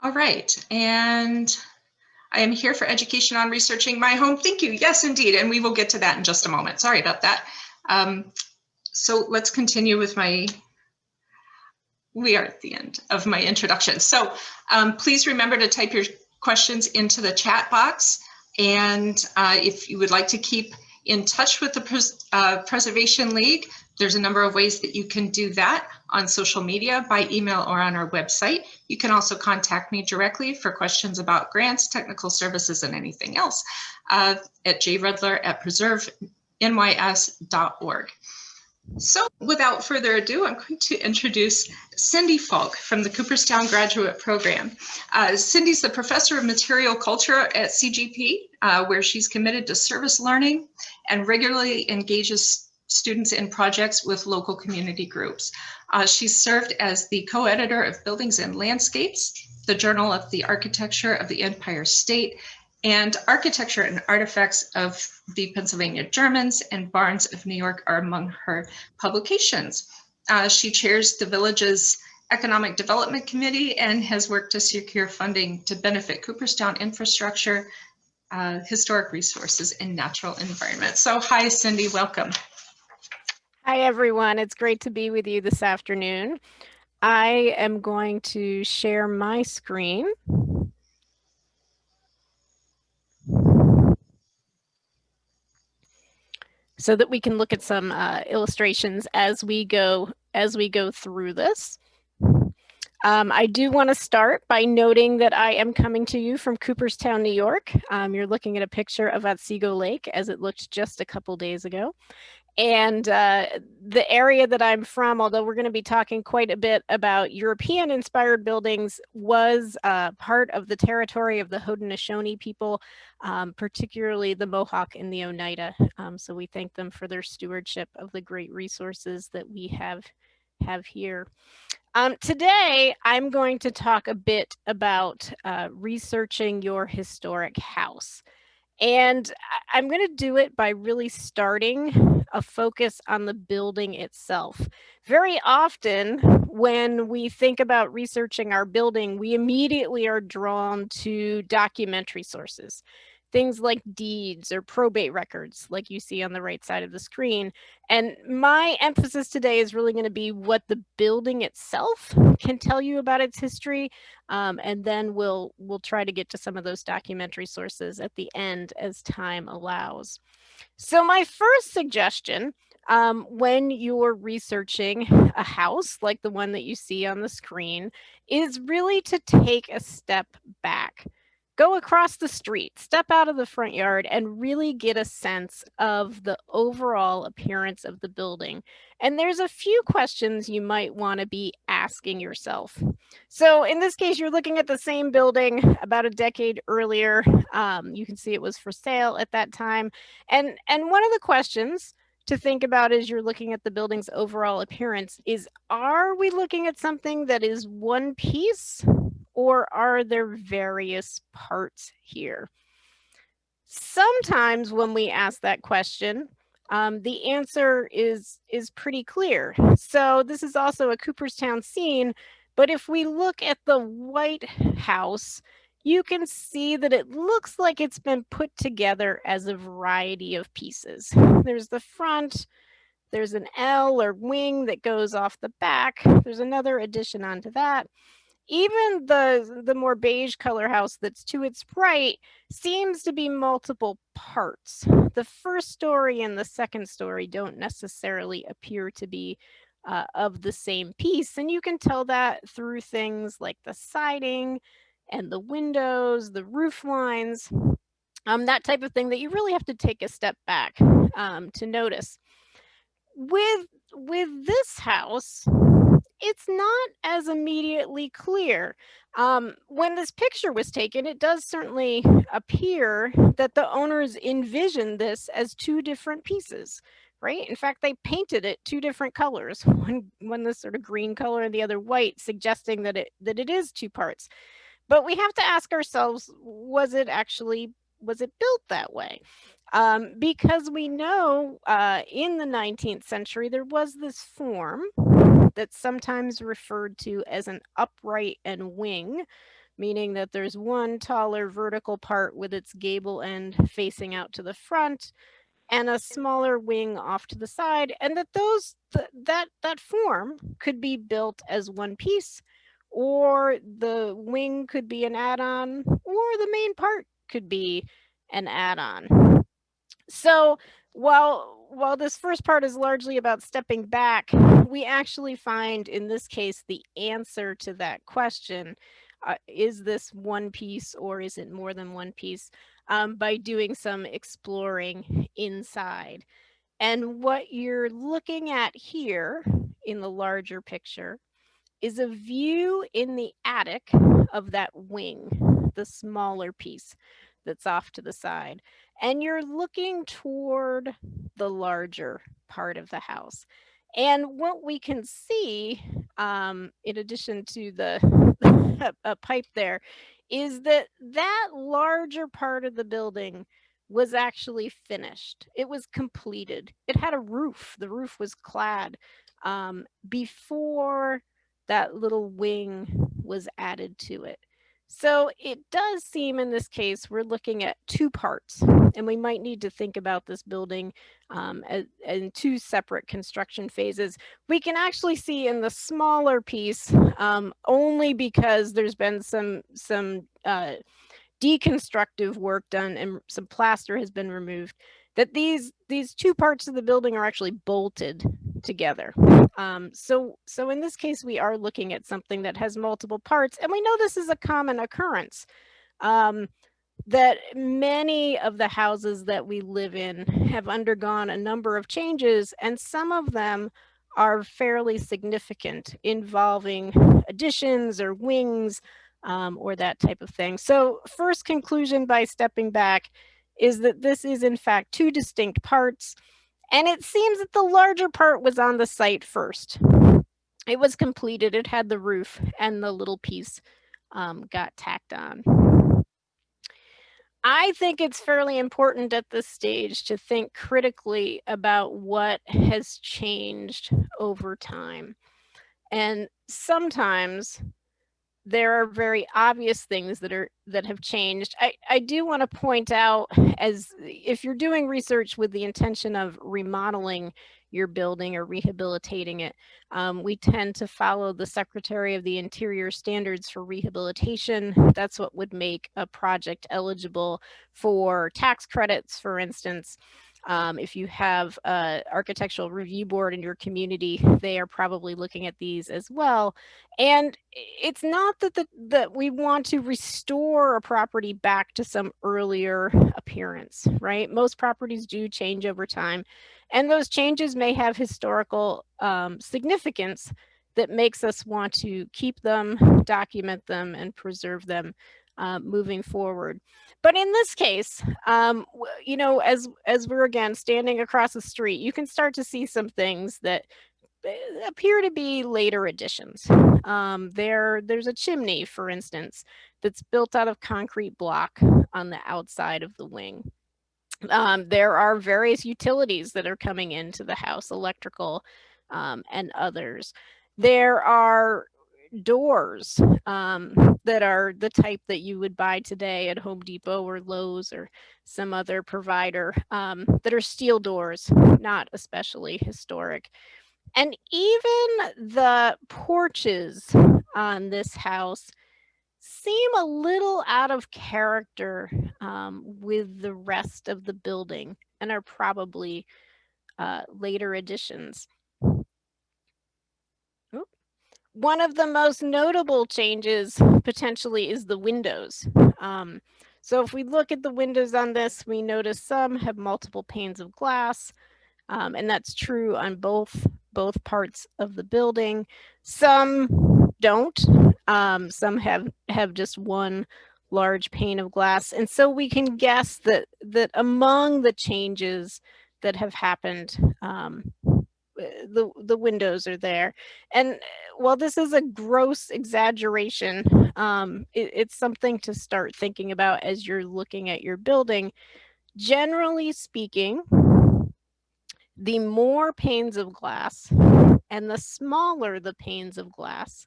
All right, and I am here for education on researching my home. Thank you. Yes, indeed, and we will get to that in just a moment. Sorry about that. So let's continue with we are at the end of my introduction. So please remember to type your questions into the chat box. And if you would like to keep in touch with the Preservation League, there's a number of ways that you can do that on social media, by email, or on our website. You can also contact me directly for questions about grants, technical services, and anything else at jredler@preservenys.org. So without further ado, I'm going to introduce Cindy Falk from the Cooperstown Graduate Program. Cindy's the Professor of Material Culture at CGP, where she's committed to service learning and regularly engages students in projects with local community groups. She's served as the co-editor of Buildings and Landscapes, the Journal of the Architecture of the Empire State, and Architecture and Artifacts of the Pennsylvania Germans and Barns of New York are among her publications. She chairs the village's Economic Development Committee and has worked to secure funding to benefit Cooperstown infrastructure, historic resources, and natural environment. So hi, Cindy, welcome. Hi, everyone. It's great to be with you this afternoon. I am going to share my screen. So that we can look at some illustrations as we go through this. I do want to start by noting that I am coming to you from Cooperstown, New York. You're looking at a picture of Otsego Lake as it looked just a couple days ago. And the area that I'm from, although we're going to be talking quite a bit about European-inspired buildings, was part of the territory of the Haudenosaunee people, particularly the Mohawk and the Oneida. So we thank them for their stewardship of the great resources that we have here. Today, I'm going to talk a bit about researching your historic house. And I'm going to do it by really starting a focus on the building itself. Very often, when we think about researching our building, we immediately are drawn to documentary sources. Things like deeds or probate records, like you see on the right side of the screen. And my emphasis today is really going to be what the building itself can tell you about its history. And then we'll try to get to some of those documentary sources at the end as time allows. So my first suggestion, when you're researching a house like the one that you see on the screen, is really to take a step back. Go across the street, step out of the front yard, and really get a sense of the overall appearance of the building. And there's a few questions you might want to be asking yourself. So in this case, you're looking at the same building about a decade earlier. You can see it was for sale at that time. And one of the questions to think about as you're looking at the building's overall appearance is, are we looking at something that is one piece? Or are there various parts here? Sometimes when we ask that question, the answer is pretty clear. So this is also a Cooperstown scene, but if we look at the White House, you can see that it looks like it's been put together as a variety of pieces. There's the front, there's an L or wing that goes off the back, there's another addition onto that. Even the more beige color house that's to its right seems to be multiple parts. The first story and the second story don't necessarily appear to be of the same piece. And you can tell that through things like the siding and the windows, the roof lines, that type of thing that you really have to take a step back to notice. With this house, it's not as immediately clear. When this picture was taken, it does certainly appear that the owners envisioned this as two different pieces, right? In fact, they painted it two different colors, one this sort of green color and the other white, suggesting that it is two parts. But we have to ask ourselves, was it built that way? Because we know in the 19th century, there was this form that's sometimes referred to as an upright and wing meaning that there's one taller vertical part with its gable end facing out to the front and a smaller wing off to the side, and that that form could be built as one piece, or the wing could be an add-on, or the main part could be an add-on. So while this first part is largely about stepping back, we actually find in this case the answer to that question, is this one piece or is it more than one piece, by doing some exploring inside. And what you're looking at here in the larger picture is a view in the attic of that wing, the smaller piece that's off to the side. And you're looking toward the larger part of the house. And what we can see, in addition to the a pipe there, is that that larger part of the building was actually finished. It was completed. It had a roof. The roof was clad before that little wing was added to it. So it does seem in this case we're looking at two parts, and we might need to think about this building in two separate construction phases. We can actually see in the smaller piece, only because there's been some deconstructive work done and some plaster has been removed, that these two parts of the building are actually bolted together. So in this case, we are looking at something that has multiple parts, and we know this is a common occurrence. That many of the houses that we live in have undergone a number of changes, and some of them are fairly significant, involving additions or wings, or that type of thing. So first conclusion by stepping back is that this is in fact two distinct parts, and it seems that the larger part was on the site first. It was completed, it had the roof, and the little piece got tacked on. I think it's fairly important at this stage to think critically about what has changed over time. And sometimes there are very obvious things that have changed. I do want to point out, as if you're doing research with the intention of remodeling your building or rehabilitating it, we tend to follow the Secretary of the Interior standards for rehabilitation. That's what would make a project eligible for tax credits, for instance. If you have an architectural review board in your community, they are probably looking at these as well. And it's not that we want to restore a property back to some earlier appearance, right? Most properties do change over time, and those changes may have historical significance that makes us want to keep them, document them, and preserve them moving forward. But in this case, you know, as we're again standing across the street, you can start to see some things that appear to be later additions. There's a chimney, for instance, that's built out of concrete block on the outside of the wing. There are various utilities that are coming into the house, electrical and others. There are doors that are the type that you would buy today at Home Depot or Lowe's or some other provider, that are steel doors, not especially historic. And even the porches on this house seem a little out of character with the rest of the building and are probably later additions. One of the most notable changes potentially is the windows. So if we look at the windows on this, we notice some have multiple panes of glass, and that's true on both parts of the building. Some don't. Some have just one large pane of glass, and so we can guess that among the changes that have happened, the windows are there. And while this is a gross exaggeration, it's something to start thinking about as you're looking at your building. Generally speaking, the more panes of glass and the smaller the panes of glass,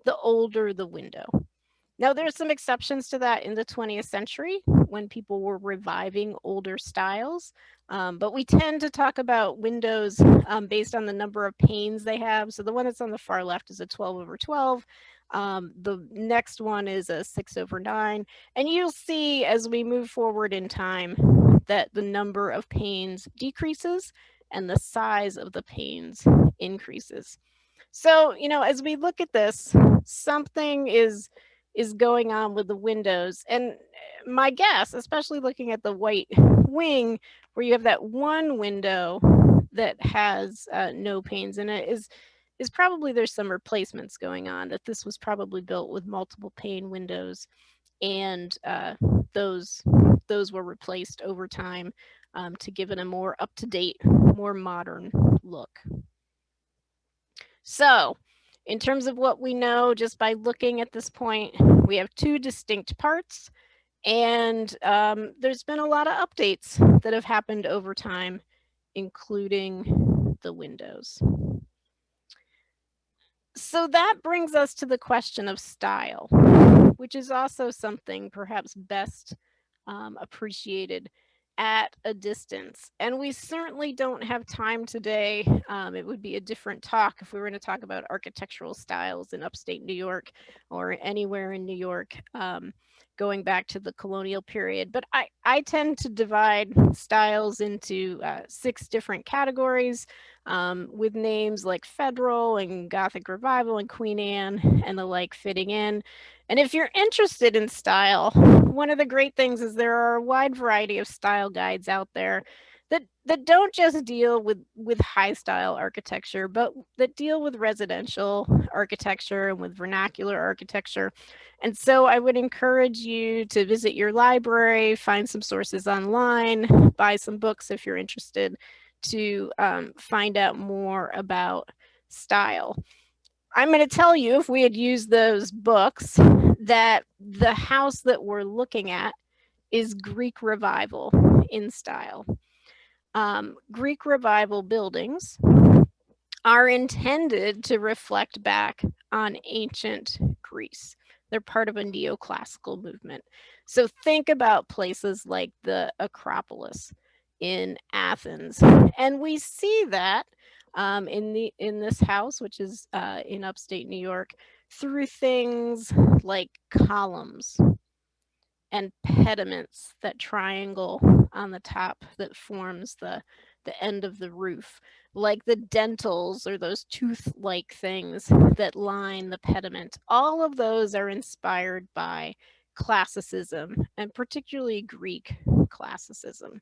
the older the window. Now, there's some exceptions to that in the 20th century when people were reviving older styles, but we tend to talk about windows based on the number of panes they have. So the one that's on the far left is a 12 over 12. The next one is a 6 over 9. And you'll see as we move forward in time that the number of panes decreases and the size of the panes increases. So, as we look at this, something is going on with the windows. And my guess, especially looking at the white wing, where you have that one window that has no panes in it, is probably there's some replacements going on, that this was probably built with multiple pane windows, and those were replaced over time to give it a more up-to-date, more modern look. So, in terms of what we know, just by looking at this point, we have two distinct parts, and there's been a lot of updates that have happened over time, including the windows. So that brings us to the question of style, which is also something perhaps best appreciated at a distance. And we certainly don't have time today. It would be a different talk if we were going to talk about architectural styles in upstate New York or anywhere in New York, going back to the colonial period. But I tend to divide styles into 6 different categories, with names like Federal and Gothic Revival and Queen Anne and the like fitting in. And if you're interested in style, one of the great things is there are a wide variety of style guides out there that don't just deal with high style architecture, but that deal with residential architecture and with vernacular architecture. And so I would encourage you to visit your library, find some sources online, buy some books if you're interested, to find out more about style. I'm going to tell you, if we had used those books, that the house that we're looking at is Greek Revival in style. Greek Revival buildings are intended to reflect back on ancient Greece. They're part of a neoclassical movement. So think about places like the Acropolis in Athens, and we see that in this house, which is in upstate New York, through things like columns and pediments, that triangle on the top that forms the end of the roof, like the dentils or those tooth-like things that line the pediment. All of those are inspired by classicism, and particularly Greek classicism.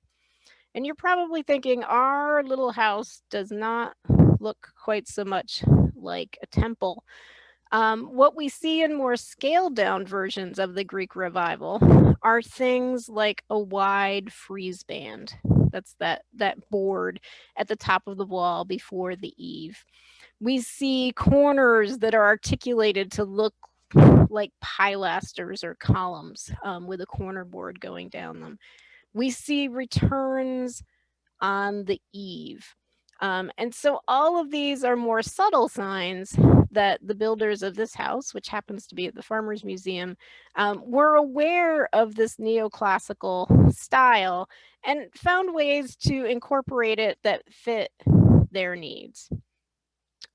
And you're probably thinking, our little house does not look quite so much like a temple. What we see in more scaled down versions of the Greek Revival are things like a wide frieze band. That's that board at the top of the wall before the eave. We see corners that are articulated to look like pilasters or columns, with a corner board going down them. We see returns on the eave. And so all of these are more subtle signs that the builders of this house, which happens to be at the Farmers Museum, were aware of this neoclassical style and found ways to incorporate it that fit their needs.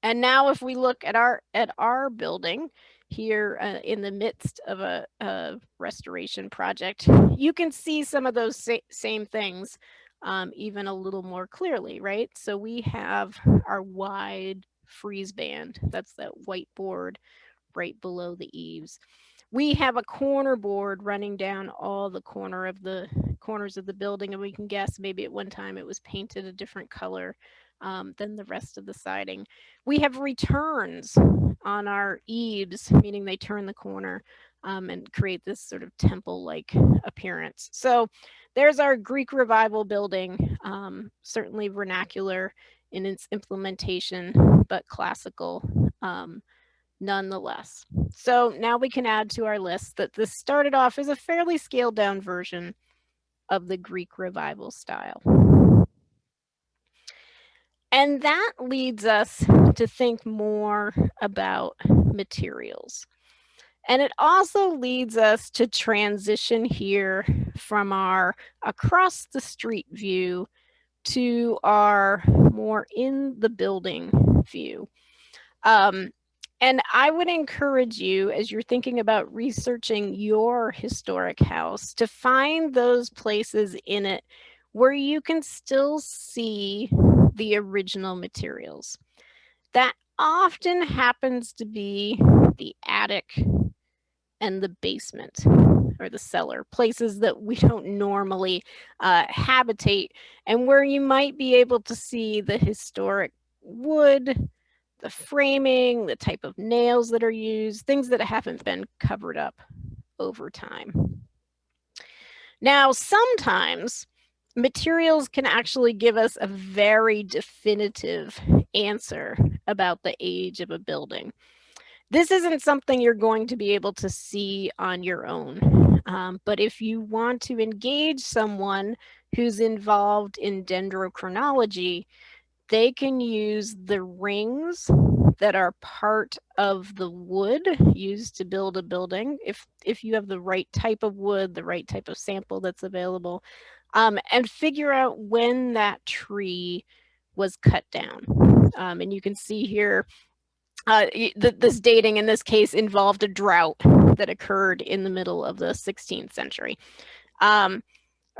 And now if we look at our building here in the midst of a restoration project, you can see some of those same things even a little more clearly, right? So we have our wide frieze band. That's that white board right below the eaves. We have a corner board running down all the corners of the building, and we can guess maybe at one time it was painted a different color than the rest of the siding. We have returns on our eaves, meaning they turn the corner and create this sort of temple-like appearance. So there's our Greek Revival building, certainly vernacular in its implementation, but classical nonetheless. So now we can add to our list that this started off as a fairly scaled down version of the Greek Revival style. And that leads us to think more about materials. And it also leads us to transition here from our across the street view to our more in the building view. And I would encourage you, as you're thinking about researching your historic house, to find those places in it where you can still see the original materials. That often happens to be the attic and the basement or the cellar, places that we don't normally habitate, and where you might be able to see the historic wood, the framing, the type of nails that are used, things that haven't been covered up over time. Now, sometimes materials can actually give us a very definitive answer about the age of a building. This isn't something you're going to be able to see on your own, but if you want to engage someone who's involved in dendrochronology, they can use the rings that are part of the wood used to build a building, if you have the right type of wood, the right type of sample that's available, and figure out when that tree was cut down. And you can see here, this dating in this case involved a drought that occurred in the middle of the 16th century.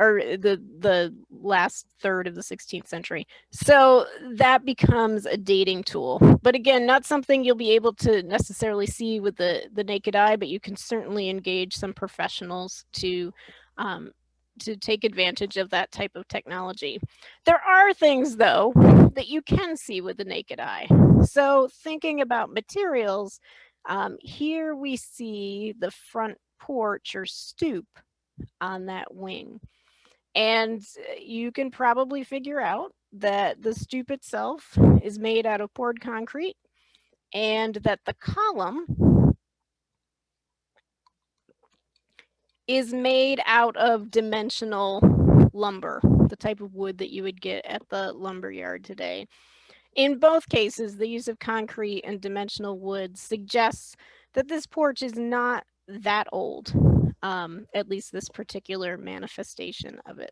Or the last third of the 16th century. So that becomes a dating tool. But again, not something you'll be able to necessarily see with the naked eye, but you can certainly engage some professionals to take advantage of that type of technology. There are things, though, that you can see with the naked eye. So thinking about materials, here we see the front porch or stoop on that wing. And you can probably figure out that the stoop itself is made out of poured concrete and that the column is made out of dimensional lumber, the type of wood that you would get at the lumber yard today. In both cases, the use of concrete and dimensional wood suggests that this porch is not that old, at least this particular manifestation of it.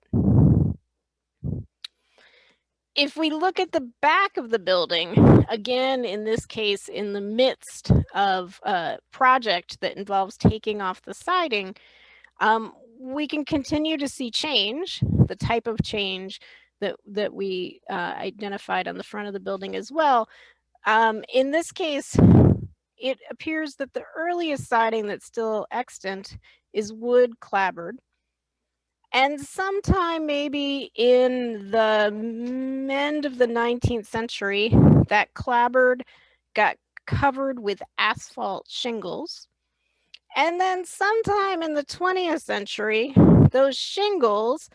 If we look at the back of the building, again, in this case, in the midst of a project that involves taking off the siding, we can continue to see change, the type of change that we identified on the front of the building as well. In this case, it appears that the earliest siding that's still extant is wood clapboard. And sometime maybe in the end of the 19th century, that clapboard got covered with asphalt shingles. And then sometime in the 20th century, those shingles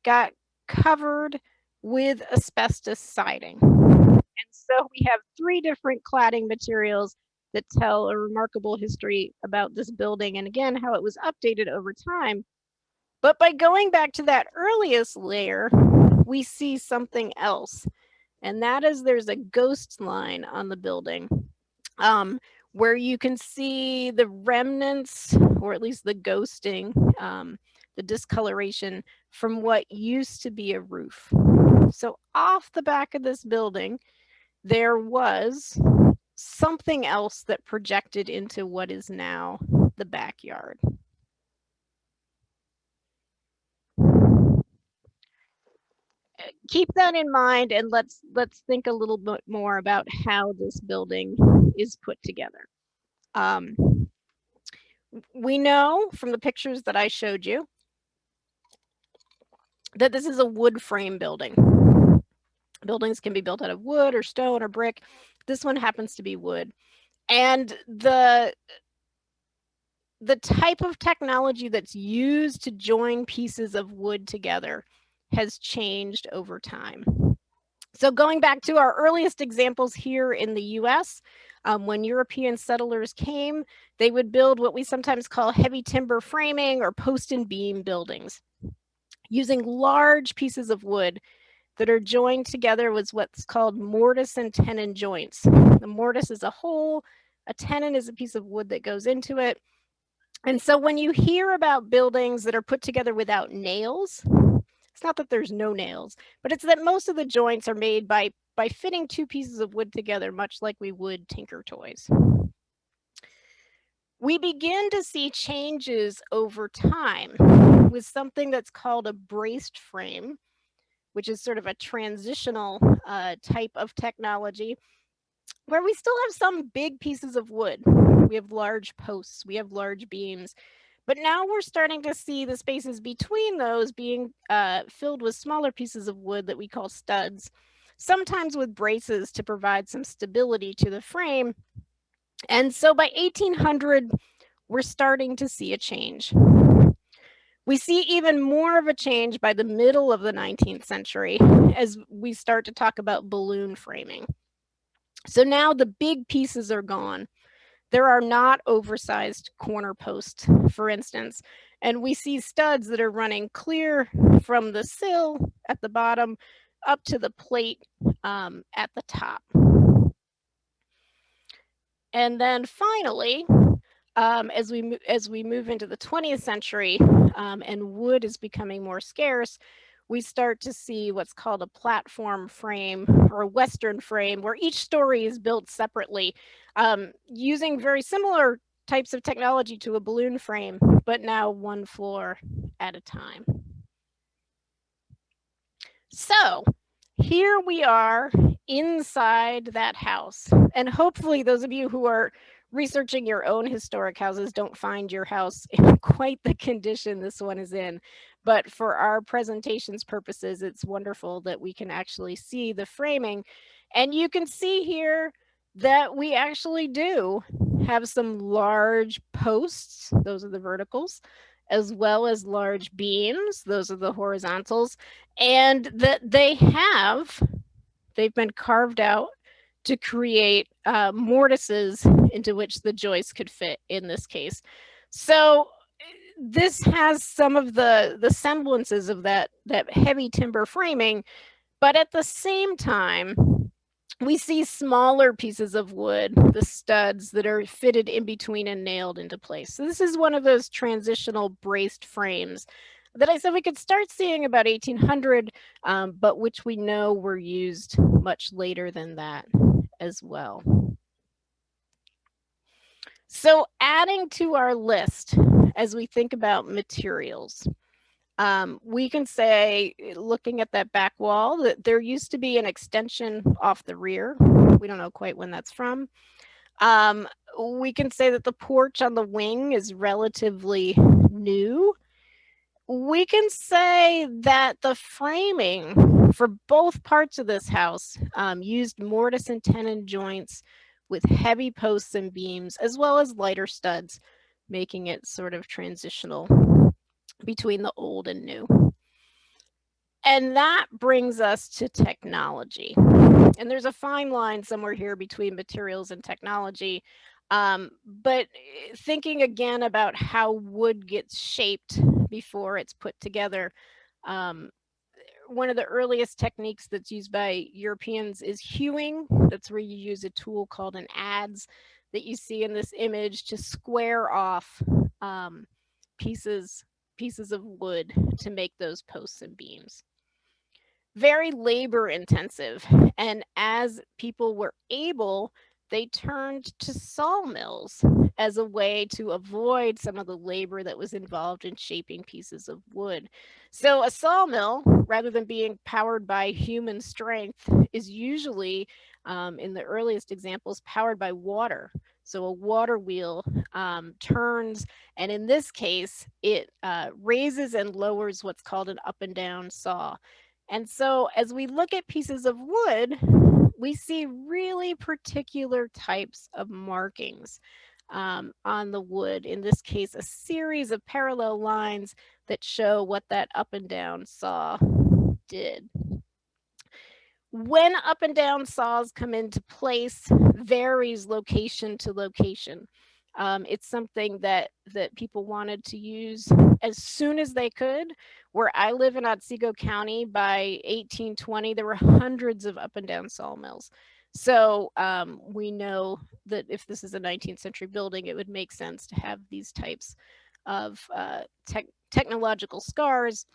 got covered with asbestos siding. And so we have three different cladding materials that tell a remarkable history about this building, and again, how it was updated over time. But by going back to that earliest layer, we see something else. And that is there's a ghost line on the building, where you can see the remnants, or at least the ghosting, the discoloration from what used to be a roof. So off the back of this building, there was something else that projected into what is now the backyard. Keep that in mind, and let's think a little bit more about how this building is put together. We know from the pictures that I showed you that this is a wood frame building. Buildings can be built out of wood or stone or brick. This one happens to be wood. And the type of technology that's used to join pieces of wood together has changed over time. So going back to our earliest examples here in the US, when European settlers came, they would build what we sometimes call heavy timber framing or post and beam buildings, using large pieces of wood that are joined together with what's called mortise and tenon joints. The mortise is a hole, a tenon is a piece of wood that goes into it, And so when you hear about buildings that are put together without nails, it's not that there's no nails, but it's that most of the joints are made by fitting two pieces of wood together, much like we would tinker toys. We begin to see changes over time with something that's called a braced frame, which is sort of a transitional type of technology, where we still have some big pieces of wood. We have large posts, we have large beams, but now we're starting to see the spaces between those being filled with smaller pieces of wood that we call studs, sometimes with braces to provide some stability to the frame. And so by 1800, we're starting to see a change. We see even more of a change by the middle of the 19th century as we start to talk about balloon framing. So now the big pieces are gone. There are not oversized corner posts, for instance, and we see studs that are running clear from the sill at the bottom up to the plate at the top. And then finally, as we move into the 20th century and wood is becoming more scarce, we start to see what's called a platform frame or a Western frame, where each story is built separately using very similar types of technology to a balloon frame, but now one floor at a time. So here we are inside that house. And hopefully those of you who are researching your own historic houses don't find your house in quite the condition this one is in. But for our presentation's purposes, it's wonderful that we can actually see the framing. And you can see here that we actually do have some large posts, those are the verticals, as well as large beams, those are the horizontals, and that they've been carved out to create mortises into which the joists could fit in this case. So this has some of the semblances of that heavy timber framing, but at the same time, we see smaller pieces of wood, the studs that are fitted in between and nailed into place. So this is one of those transitional braced frames that I said we could start seeing about 1800, but which we know were used much later than that as well. So adding to our list as we think about materials, we can say, looking at that back wall, that there used to be an extension off the rear. We don't know quite when that's from. We can say that the porch on the wing is relatively new. We can say that the framing for both parts of this house used mortise and tenon joints with heavy posts and beams, as well as lighter studs, making it sort of transitional between the old and new. And that brings us to technology. And there's a fine line somewhere here between materials and technology. But thinking again about how wood gets shaped before it's put together, one of the earliest techniques that's used by Europeans is hewing. That's where you use a tool called an adze that you see in this image to square off pieces of wood to make those posts and beams. Very labor intensive, and as people were able, they turned to sawmills as a way to avoid some of the labor that was involved in shaping pieces of wood. So a sawmill, rather than being powered by human strength, is usually, in the earliest examples, powered by water. So a water wheel turns, and in this case, it raises and lowers what's called an up and down saw. And so as we look at pieces of wood, we see really particular types of markings on the wood. In this case, a series of parallel lines that show what that up and down saw did. When up and down saws come into place varies location to location. It's something that people wanted to use as soon as they could. Where I live in Otsego County, by 1820, there were hundreds of up and down sawmills. So we know that if this is a 19th century building, it would make sense to have these types of technological scars.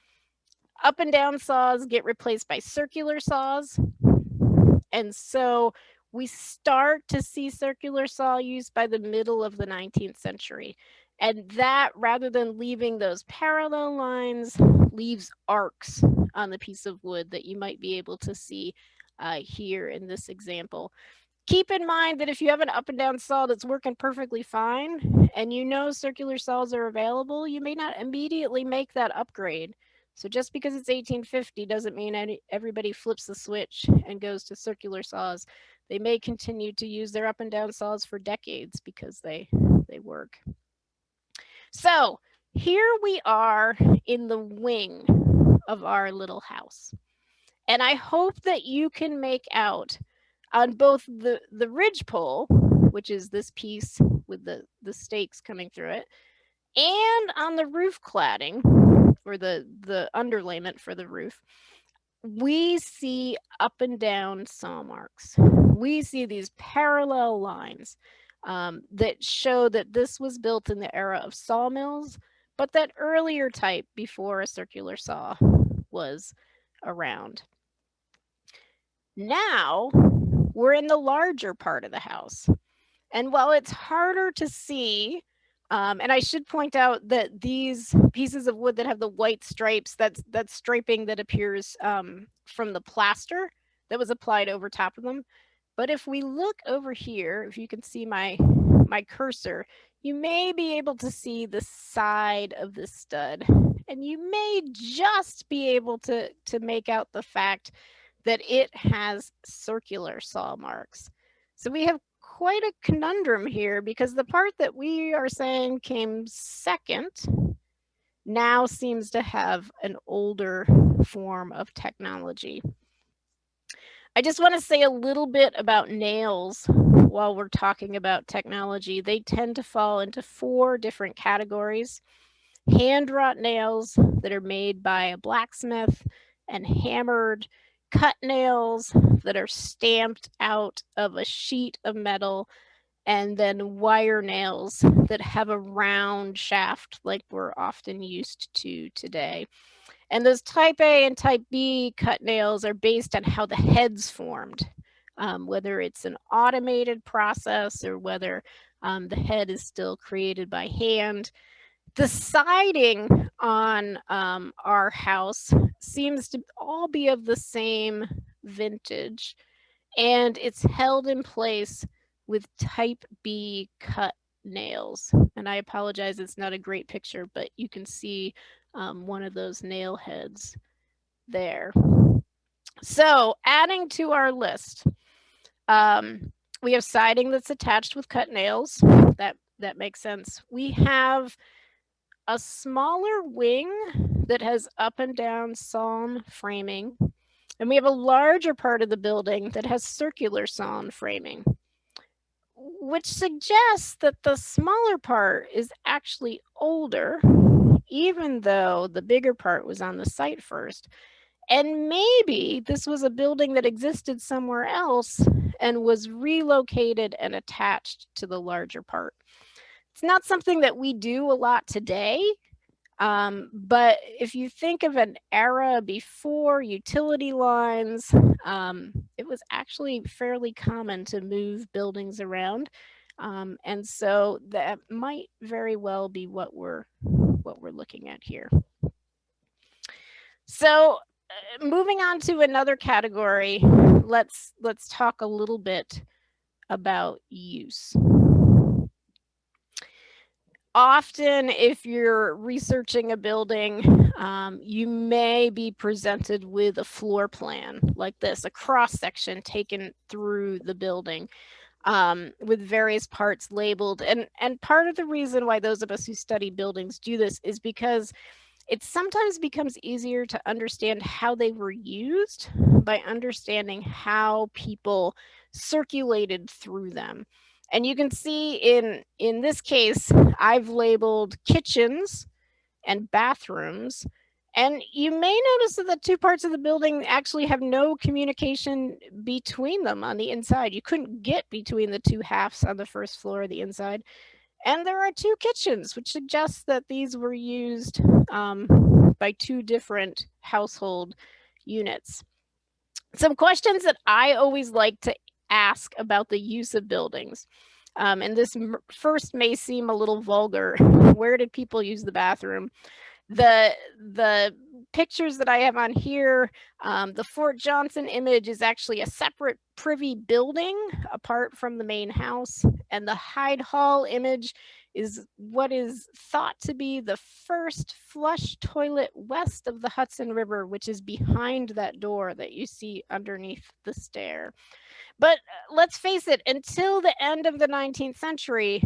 Up and down saws get replaced by circular saws. And so we start to see circular saw used by the middle of the 19th century. And that, rather than leaving those parallel lines, leaves arcs on the piece of wood that you might be able to see here in this example. Keep in mind that if you have an up and down saw that's working perfectly fine and you know circular saws are available, you may not immediately make that upgrade. So just because it's 1850 doesn't mean everybody flips the switch and goes to circular saws. They may continue to use their up and down saws for decades because they work. So here we are in the wing of our little house. And I hope that you can make out on both the ridgepole, which is this piece with the stakes coming through it, and on the roof cladding, or the underlayment for the roof, we see up and down saw marks. We see these parallel lines that show that this was built in the era of sawmills, but that earlier type before a circular saw was around. Now we're in the larger part of the house. And while it's harder to see, and I should point out that these pieces of wood that have the white stripes, that's striping that appears from the plaster that was applied over top of them. But if we look over here, if you can see my cursor, you may be able to see the side of the stud. And you may just be able to make out the fact that it has circular saw marks. So we have quite a conundrum here because the part that we are saying came second now seems to have an older form of technology. I just want to say a little bit about nails while we're talking about technology. They tend to fall into 4 different categories. Hand-wrought nails that are made by a blacksmith and hammered, cut nails that are stamped out of a sheet of metal, and then wire nails that have a round shaft like we're often used to today. And those type A and type B cut nails are based on how the head's formed, whether it's an automated process or whether the head is still created by hand. The siding on our house seems to all be of the same vintage, and it's held in place with type B cut nails. And I apologize, it's not a great picture, but you can see one of those nail heads there. So adding to our list, we have siding that's attached with cut nails. That makes sense. We have a smaller wing that has up and down sawn framing, and we have a larger part of the building that has circular sawn framing, which suggests that the smaller part is actually older, even though the bigger part was on the site first. And maybe this was a building that existed somewhere else and was relocated and attached to the larger part. It's not something that we do a lot today, but if you think of an era before utility lines, it was actually fairly common to move buildings around. And so that might very well be what we're looking at here. So moving on to another category, let's talk a little bit about use. Often, if you're researching a building, you may be presented with a floor plan like this, a cross section taken through the building with various parts labeled. And part of the reason why those of us who study buildings do this is because it sometimes becomes easier to understand how they were used by understanding how people circulated through them. And you can see in this case, I've labeled kitchens and bathrooms And you may notice that the two parts of the building actually have no communication between them on the inside. You couldn't get between the two halves on the first floor of the inside. And there are two kitchens, which suggests that these were used by two different household units. Some questions that I always like to ask about the use of buildings. And this first may seem a little vulgar. Where did people use the bathroom? The pictures that I have on here, the Fort Johnson image is actually a separate privy building apart from the main house. And the Hyde Hall image is what is thought to be the first flush toilet west of the Hudson River, which is behind that door that you see underneath the stair. But let's face it, until the end of the 19th century,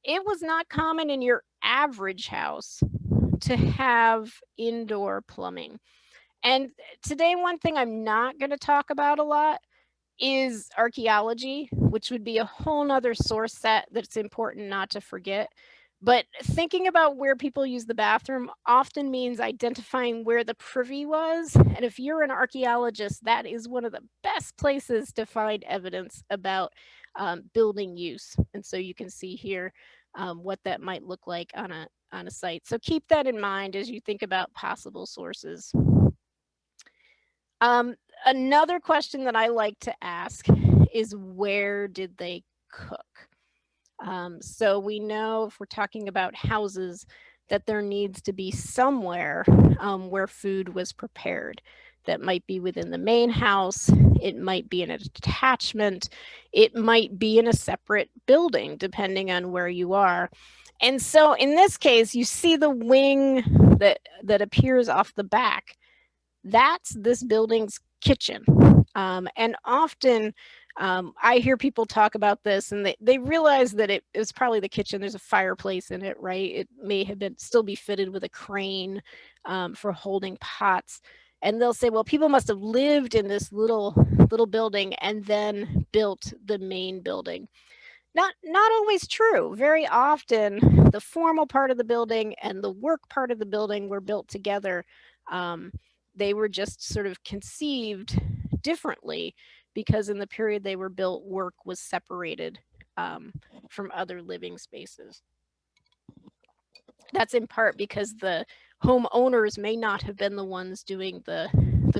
it was not common in your average house to have indoor plumbing. And today, one thing I'm not going to talk about a lot is archaeology, which would be a whole nother source set that's important not to forget. But thinking about where people use the bathroom often means identifying where the privy was. And if you're an archaeologist, that is one of the best places to find evidence about building use. And so you can see here what that might look like on a site. So keep that in mind as you think about possible sources. Another question that I like to ask is, where did they cook? So we know, if we're talking about houses, that there needs to be somewhere where food was prepared. That might be within the main house, it might be in an attachment, it might be in a separate building, depending on where you are. And so in this case, you see the wing that appears off the back. That's this building's kitchen. And often I hear people talk about this and they realize that it was probably the kitchen. There's a fireplace in it, right? It may have been still be fitted with a crane for holding pots. And they'll say, well, people must have lived in this little building and then built the main building. Not always true. Very often, the formal part of the building and the work part of the building were built together. They were just sort of conceived differently because in the period they were built, work was separated from other living spaces. That's in part because the homeowners may not have been the ones doing the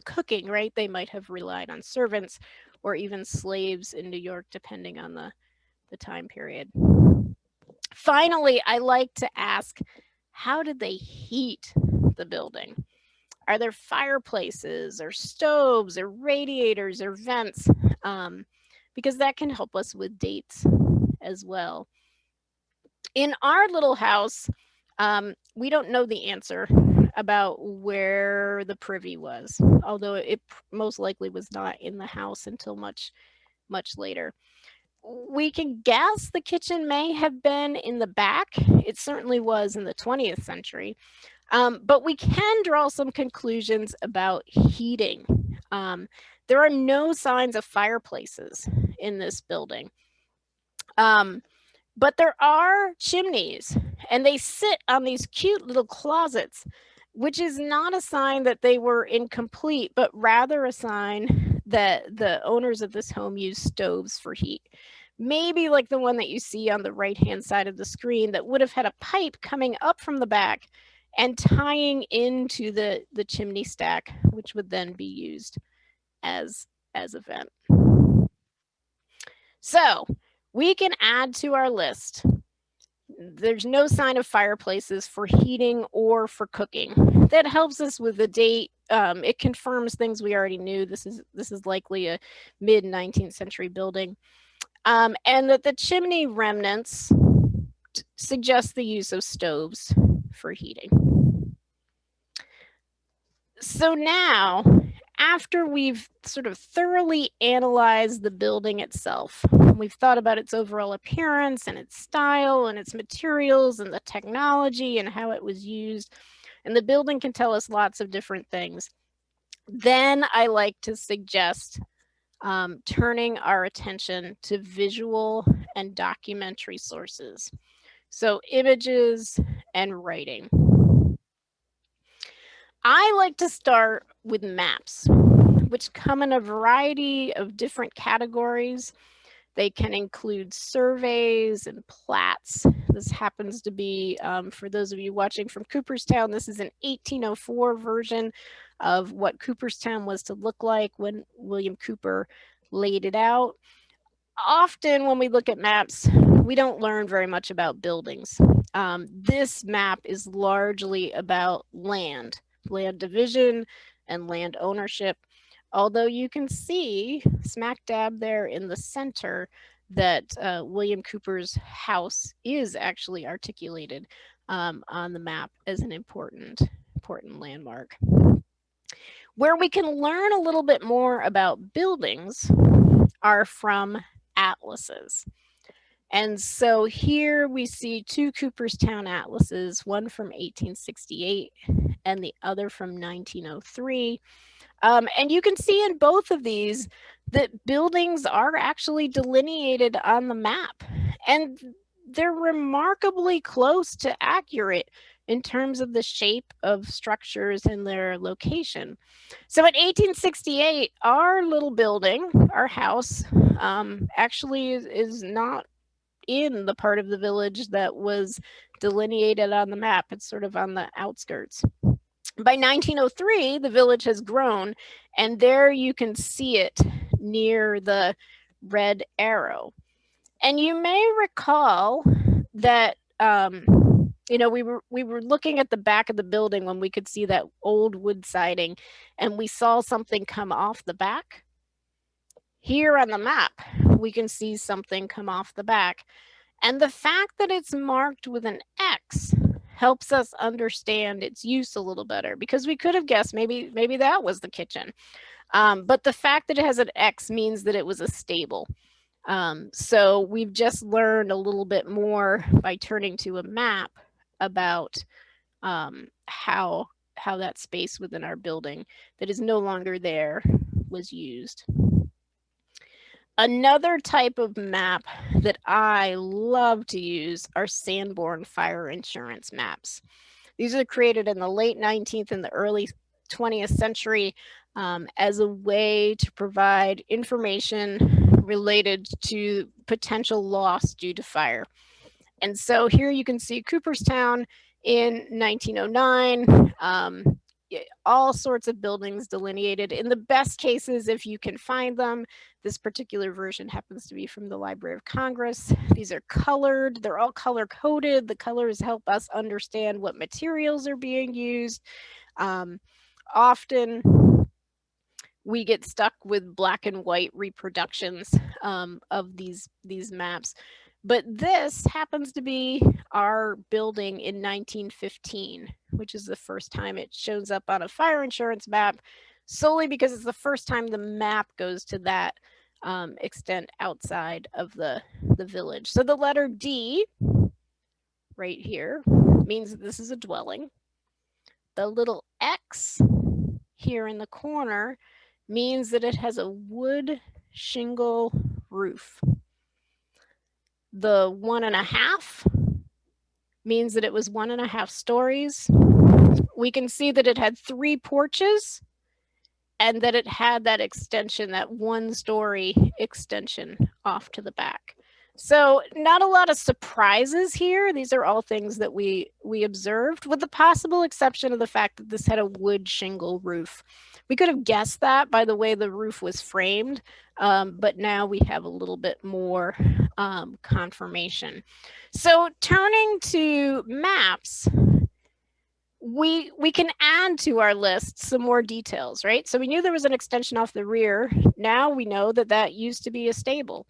cooking, right? They might have relied on servants or even slaves in New York, depending on the time period. Finally, I like to ask, how did they heat the building? Are there fireplaces or stoves or radiators or vents? Because that can help us with dates as well. In our little house, we don't know the answer about where the privy was, although it most likely was not in the house until much later. We can guess the kitchen may have been in the back. It certainly was in the 20th century. But we can draw some conclusions about heating. There are no signs of fireplaces in this building. But there are chimneys, and they sit on these cute little closets, which is not a sign that they were incomplete, but rather a sign that the owners of this home used stoves for heat. Maybe like the one that you see on the right-hand side of the screen that would have had a pipe coming up from the back and tying into the chimney stack, which would then be used as a vent. So we can add to our list. There's no sign of fireplaces for heating or for cooking. That helps us with the date. It confirms things we already knew. This is likely a mid-19th century building. And that the chimney remnants suggest the use of stoves for heating. So now, after we've sort of thoroughly analyzed the building itself, we've thought about its overall appearance and its style and its materials and the technology and how it was used, and the building can tell us lots of different things, then I like to suggest turning our attention to visual and documentary sources. So images and writing. I like to start with maps, which come in a variety of different categories. They can include surveys and plats. This happens to be, for those of you watching from Cooperstown, this is an 1804 version of what Cooperstown was to look like when William Cooper laid it out. Often when we look at maps, we don't learn very much about buildings. This map is largely about land division and land ownership. Although you can see smack dab there in the center that William Cooper's house is actually articulated on the map as an important landmark. Where we can learn a little bit more about buildings are from atlases. And so here we see two Cooperstown atlases, one from 1868 and the other from 1903. And you can see in both of these that buildings are actually delineated on the map, and they're remarkably close to accurate in terms of the shape of structures and their location. So in 1868, our little building, our house, actually is not in the part of the village that was delineated on the map. It's sort of on the outskirts. By 1903, the village has grown, and there you can see it near the red arrow. And you may recall that we were looking at the back of the building when we could see that old wood siding, and we saw something come off the back. Here on the map, we can see something come off the back. And the fact that it's marked with an X helps us understand its use a little better, because we could have guessed maybe that was the kitchen. But the fact that it has an X means that it was a stable. So we've just learned a little bit more by turning to a map about how that space within our building that is no longer there was used. Another type of map that I love to use are Sanborn fire insurance maps. These are created in the late 19th and the early 20th century as a way to provide information related to potential loss due to fire. And so here you can see Cooperstown in 1909, all sorts of buildings delineated. In the best cases, if you can find them, this particular version happens to be from the Library of Congress. These are colored, they're all color coded. The colors help us understand what materials are being used. Often we get stuck with black and white reproductions of these maps. But this happens to be our building in 1915, which is the first time it shows up on a fire insurance map, solely because it's the first time the map goes to that extent outside of the village. So the letter D right here means that this is a dwelling. The little X here in the corner means that it has a wood shingle roof. The 1.5 means that it was 1.5 stories. We can see that it had 3 porches and that it had that extension, that 1-story extension off to the back. So not a lot of surprises here. These are all things that we observed, with the possible exception of the fact that this had a wood shingle roof. We could have guessed that by the way the roof was framed, but now we have a little bit more confirmation. So turning to maps, we can add to our list some more details, right? So we knew there was an extension off the rear. Now we know that that used to be a stable.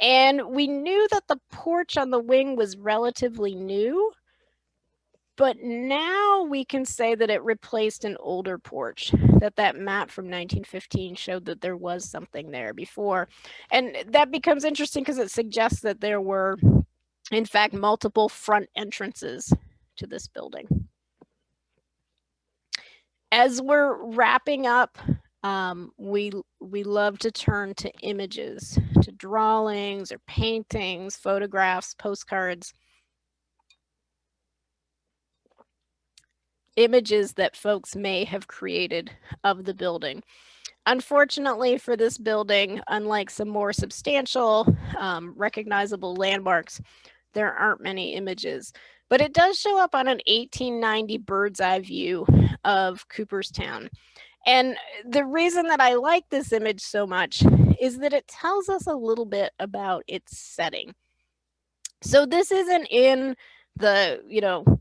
And we knew that the porch on the wing was relatively new, but now we can say that it replaced an older porch, that map from 1915 showed that there was something there before. And that becomes interesting because it suggests that there were, in fact, multiple front entrances to this building. As we're wrapping up, we love to turn to images, to drawings or paintings, photographs, postcards. images that folks may have created of the building. Unfortunately for this building, unlike some more substantial, recognizable landmarks, there aren't many images, but it does show up on an 1890 bird's eye view of Cooperstown. And the reason that I like this image so much is that it tells us a little bit about its setting. So this isn't in the,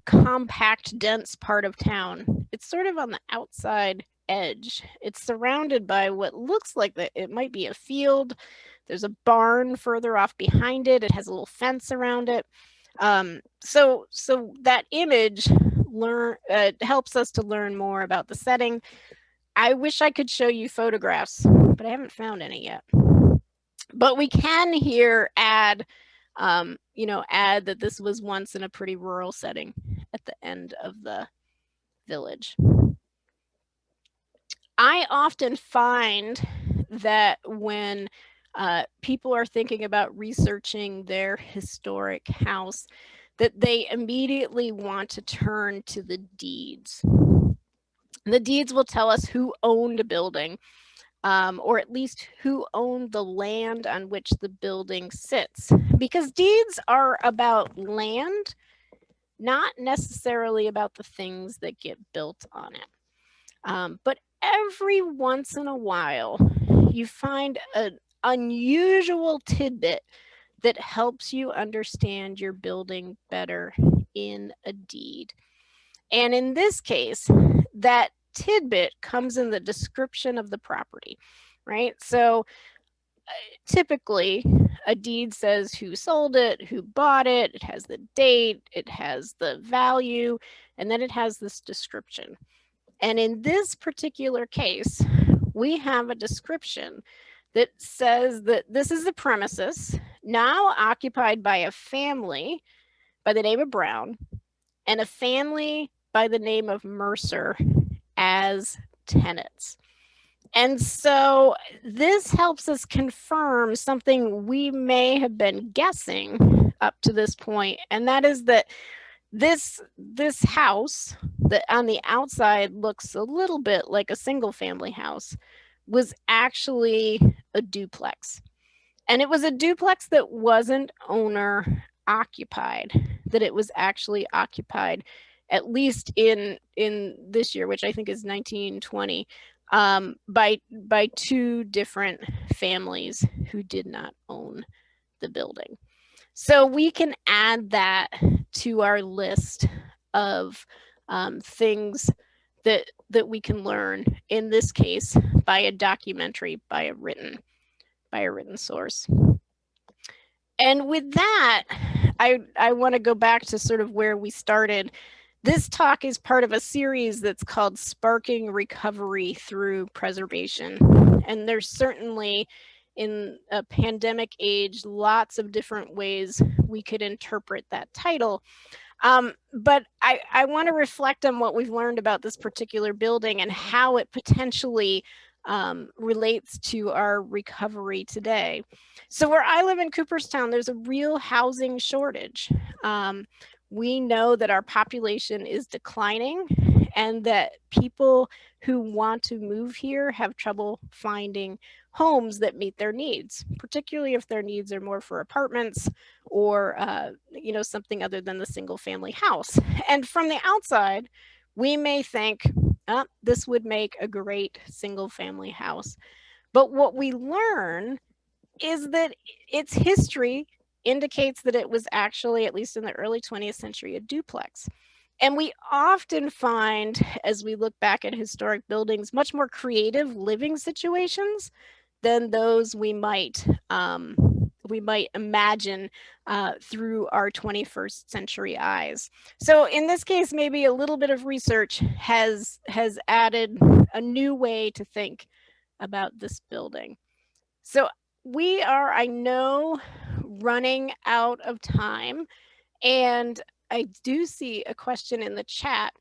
compact, dense part of town. It's sort of on the outside edge. It's surrounded by what looks like it might be a field. There's a barn further off behind it. It has a little fence around it. So that image helps us to learn more about the setting. I wish I could show you photographs, but I haven't found any yet. But we can here add that this was once in a pretty rural setting at the end of the village. I often find that when people are thinking about researching their historic house, that they immediately want to turn to the deeds. The deeds will tell us who owned a building, or at least who owned the land on which the building sits. Because deeds are about land, not necessarily about the things that get built on it. But every once in a while, you find an unusual tidbit that helps you understand your building better in a deed. And in this case, that tidbit comes in the description of the property, right? So typically a deed says who sold it, who bought it, it has the date, it has the value, and then it has this description. And in this particular case, we have a description that says that this is the premises now occupied by a family by the name of Brown and a family by the name of Mercer as tenants. And so this helps us confirm something we may have been guessing up to this point, and that is that this house that on the outside looks a little bit like a single family house was actually a duplex. And it was a duplex that wasn't owner occupied, that it was actually occupied, at least in this year, which I think is 1920, by two different families who did not own the building. So we can add that to our list of things that we can learn, in this case, by a documentary, by a written source. And with that, I want to go back to sort of where we started. This talk is part of a series that's called Sparking Recovery Through Preservation. And there's certainly, in a pandemic age, lots of different ways we could interpret that title. But I want to reflect on what we've learned about this particular building and how it potentially relates to our recovery today. So where I live in Cooperstown, there's a real housing shortage. We know that our population is declining and that people who want to move here have trouble finding homes that meet their needs, particularly if their needs are more for apartments or something other than the single family house. And from the outside, we may think, this would make a great single family house. But what we learn is that its history indicates that it was actually, at least in the early 20th century, a duplex. And we often find, as we look back at historic buildings, much more creative living situations than those we might imagine through our 21st century eyes. So in this case, maybe a little bit of research has added a new way to think about this building. So we are, I know, running out of time, and I do see a question in the chat,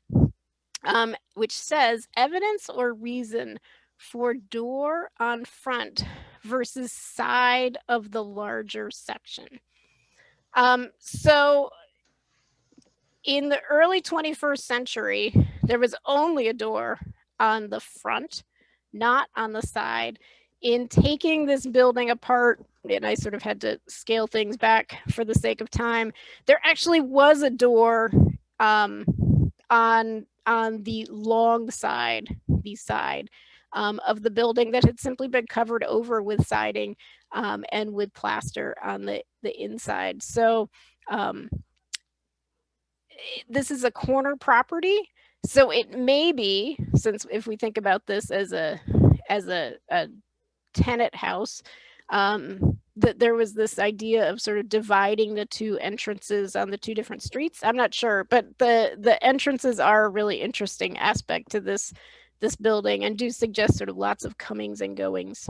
which says, evidence or reason for door on front versus side of the larger section. So in the early 21st century, there was only a door on the front, not on the side. In taking this building apart, and I sort of had to scale things back for the sake of time, there actually was a door on the long side, the side of the building that had simply been covered over with siding and with plaster on the inside. So this is a corner property. So it may be, since if we think about this as a tenant house, that there was this idea of sort of dividing the two entrances on the two different streets. I'm not sure, but the entrances are a really interesting aspect to this building and do suggest sort of lots of comings and goings.